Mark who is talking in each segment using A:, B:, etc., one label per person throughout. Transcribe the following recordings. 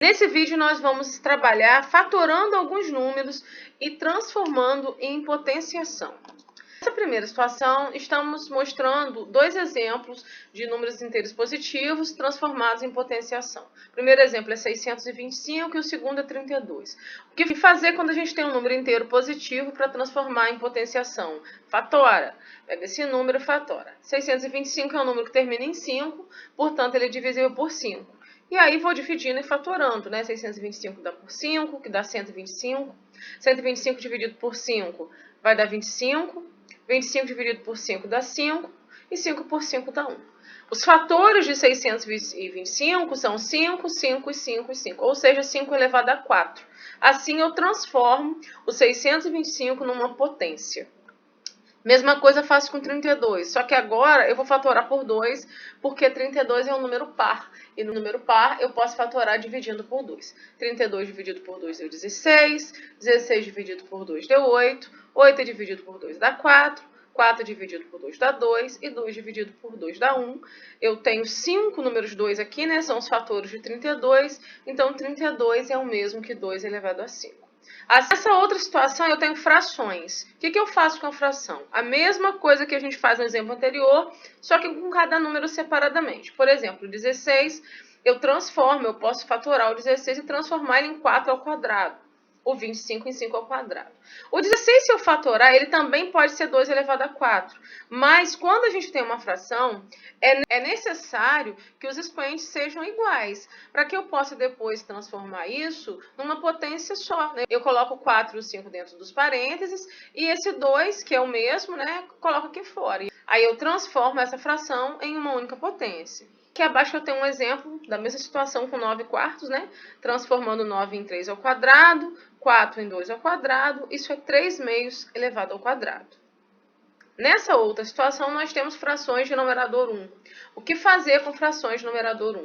A: Nesse vídeo nós vamos trabalhar fatorando alguns números e transformando em potenciação. Nessa primeira situação, estamos mostrando dois exemplos de números inteiros positivos transformados em potenciação. O primeiro exemplo é 625 e o segundo é 32. O que fazer quando a gente tem um número inteiro positivo para transformar em potenciação? Fatora. Pega esse número e fatora. 625 é um número que termina em 5, portanto ele é divisível por 5. E aí vou dividindo e fatorando, né? 625 dá por 5, que dá 125. 125 dividido por 5 vai dar 25. 25 dividido por 5 dá 5. E 5 por 5 dá 1. Os fatores de 625 são 5, 5 e 5 e 5. Ou seja, 5 elevado a 4. Assim eu transformo o 625 numa potência. Mesma coisa eu faço com 32, só que agora eu vou fatorar por 2, porque 32 é um número par. E no número par eu posso fatorar dividindo por 2. 32 dividido por 2 deu 16, 16 dividido por 2 deu 8, 8 dividido por 2 dá 4, 4 dividido por 2 dá 2, e 2 dividido por 2 dá 1. Eu tenho 5 números 2 aqui, né? São os fatores de 32, então 32 é o mesmo que 2 elevado a 5. Nessa outra situação, eu tenho frações. O que eu faço com a fração? A mesma coisa que a gente faz no exemplo anterior, só que com cada número separadamente. Por exemplo, 16, eu posso fatorar o 16 e transformar ele em 4 ao quadrado. O 25 em 5 ao quadrado. O 16, se eu fatorar, ele também pode ser 2 elevado a 4. Mas quando a gente tem uma fração, é necessário que os expoentes sejam iguais, para que eu possa depois transformar isso numa potência só, né? Eu coloco 4 e o 5 dentro dos parênteses, e esse 2, que é o mesmo, né, coloco aqui fora. Aí eu transformo essa fração em uma única potência. Aqui abaixo eu tenho um exemplo da mesma situação com 9 quartos, né? Transformando 9 em 3 ao quadrado, 4 em 2 ao quadrado, isso é 3 meios elevado ao quadrado. Nessa outra situação, nós temos frações de numerador 1. O que fazer com frações de numerador 1?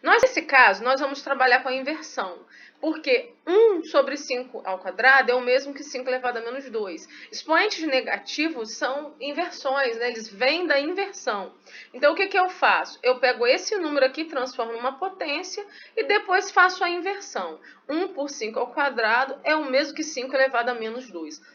A: Nesse caso, nós vamos trabalhar com a inversão, porque 1 sobre 5 ao quadrado é o mesmo que 5 elevado a menos 2. Expoentes negativos são inversões, né? Eles vêm da inversão. Então, o que eu faço? Eu pego esse número aqui, transformo numa potência e depois faço a inversão. 1 por 5 ao quadrado é o mesmo que 5 elevado a menos 2.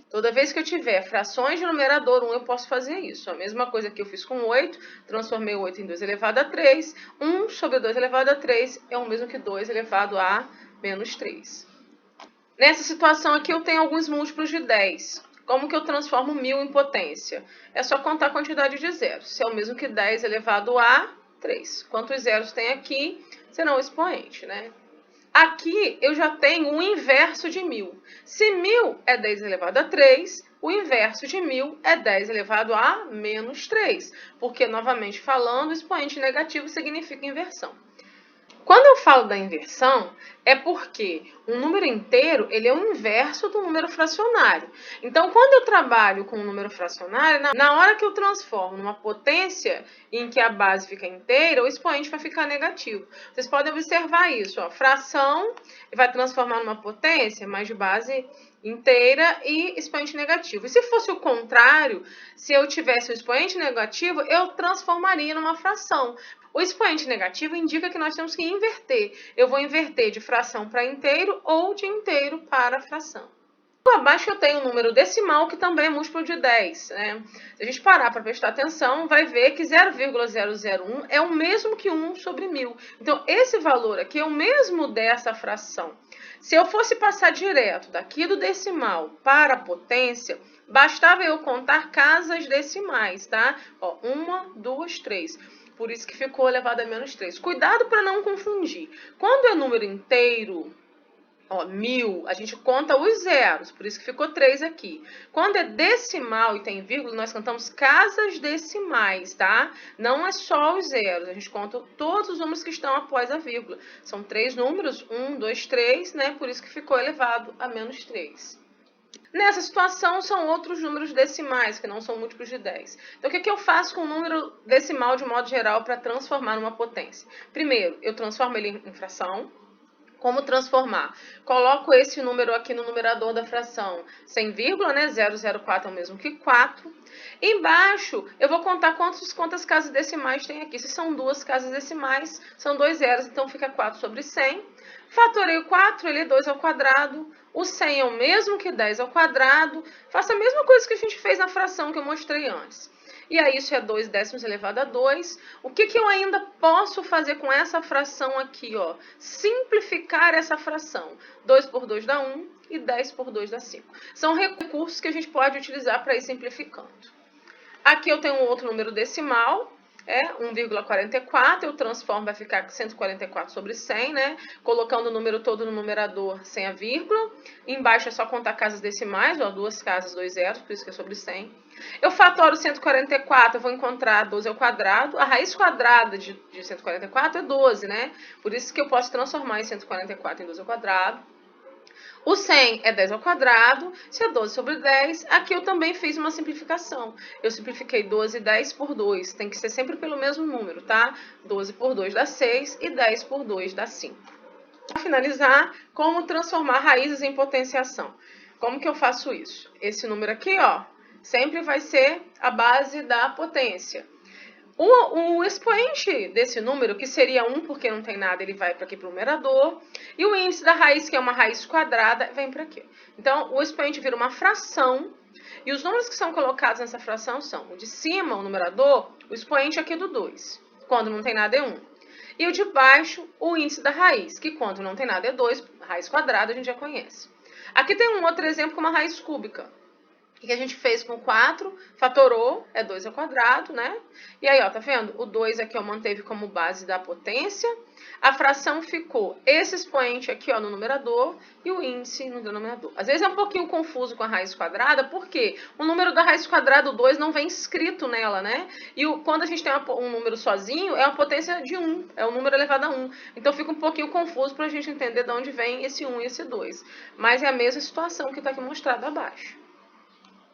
A: Toda vez que eu tiver frações de numerador 1, eu posso fazer isso. A mesma coisa que eu fiz com 8, transformei o 8 em 2 elevado a 3. 1 sobre 2 elevado a 3 é o mesmo que 2 elevado a menos 3. Nessa situação aqui eu tenho alguns múltiplos de 10. Como que eu transformo 1000 em potência? É só contar a quantidade de zeros. Se é o mesmo que 10 elevado a 3. Quantos zeros tem aqui serão o expoente, né? Aqui eu já tenho o inverso de 1000. Se 1000 é 10 elevado a 3, o inverso de 1000 é 10 elevado a menos 3. Porque, novamente falando, expoente negativo significa inversão. Quando eu falo da inversão, é porque um número inteiro ele é o inverso do número fracionário. Então, quando eu trabalho com um número fracionário, na hora que eu transformo numa potência em que a base fica inteira, o expoente vai ficar negativo. Vocês podem observar isso. Ó. Fração vai transformar numa potência, mas de base inteira e expoente negativo. E se fosse o contrário, se eu tivesse o expoente negativo, eu transformaria numa fração. O expoente negativo indica que nós temos que inverter. Eu vou inverter de fração para inteiro ou de inteiro para fração. Abaixo eu tenho um número decimal que também é múltiplo de 10. Né? Se a gente parar para prestar atenção, vai ver que 0,001 é o mesmo que 1 sobre 1000. Então, esse valor aqui é o mesmo dessa fração. Se eu fosse passar direto daqui do decimal para a potência, bastava eu contar casas decimais, tá? Ó, 1, 2, 3. Por isso que ficou elevado a menos 3. Cuidado para não confundir. Quando é número inteiro, ó, 1000, a gente conta os zeros, por isso que ficou 3 aqui. Quando é decimal e tem vírgula, nós contamos casas decimais, tá? Não é só os zeros, a gente conta todos os números que estão após a vírgula. São 3 números, 1, 2, 3, né? Por isso que ficou elevado a menos 3. Nessa situação, são outros números decimais, que não são múltiplos de 10. Então, o que eu faço com o número decimal de modo geral para transformar numa potência? Primeiro, eu transformo ele em fração. Como transformar? Coloco esse número aqui no numerador da fração sem vírgula, né? 0,04 é o mesmo que 4. Embaixo, eu vou contar quantas casas decimais tem aqui. Se são 2 casas decimais, são 2 zeros, então fica 4 sobre 100. Fatorei o 4, ele é 2 ao quadrado. O 100 é o mesmo que 10 ao quadrado. Faça a mesma coisa que a gente fez na fração que eu mostrei antes. E aí isso é 2 décimos elevado a 2. O que eu ainda posso fazer com essa fração aqui, ó? Simplificar essa fração. 2 por 2 dá 1 e 10 por 2 dá 5. São recursos que a gente pode utilizar para ir simplificando. Aqui eu tenho um outro número decimal, 1,44, eu transformo, vai ficar 144 sobre 100, né? Colocando o número todo no numerador sem a vírgula. Embaixo é só contar casas decimais, ó, 2 casas, 2 zeros, por isso que é sobre 100. Eu fatoro 144, eu vou encontrar 12 ao quadrado. A raiz quadrada de 144 é 12, né? Por isso que eu posso transformar em 144 em 12 ao quadrado. O 100 é 10 ao quadrado, isso é 12 sobre 10. Aqui eu também fiz uma simplificação. Eu simplifiquei 12 e 10 por 2. Tem que ser sempre pelo mesmo número, tá? 12 por 2 dá 6 e 10 por 2 dá 5. Para finalizar, como transformar raízes em potenciação. Como que eu faço isso? Esse número aqui, ó, sempre vai ser a base da potência. O expoente desse número, que seria 1 porque não tem nada, ele vai para aqui para o numerador. E o índice da raiz, que é uma raiz quadrada, vem para aqui. Então, o expoente vira uma fração. E os números que são colocados nessa fração são o de cima, o numerador, o expoente aqui do 2. Quando não tem nada é 1. E o de baixo, o índice da raiz, que quando não tem nada é 2. Raiz quadrada a gente já conhece. Aqui tem um outro exemplo com uma raiz cúbica. O que a gente fez com 4, fatorou, é 2 ao quadrado, né? E aí, ó, tá vendo? O 2 aqui, ó, manteve como base da potência. A fração ficou esse expoente aqui, ó, no numerador e o índice no denominador. Às vezes é um pouquinho confuso com a raiz quadrada, porque o número da raiz quadrada, o 2, não vem escrito nela, né? E quando a gente tem um número sozinho, é uma potência de 1, é um número elevado a 1. Então fica um pouquinho confuso pra gente entender de onde vem esse 1 e esse 2. Mas é a mesma situação que tá aqui mostrada abaixo.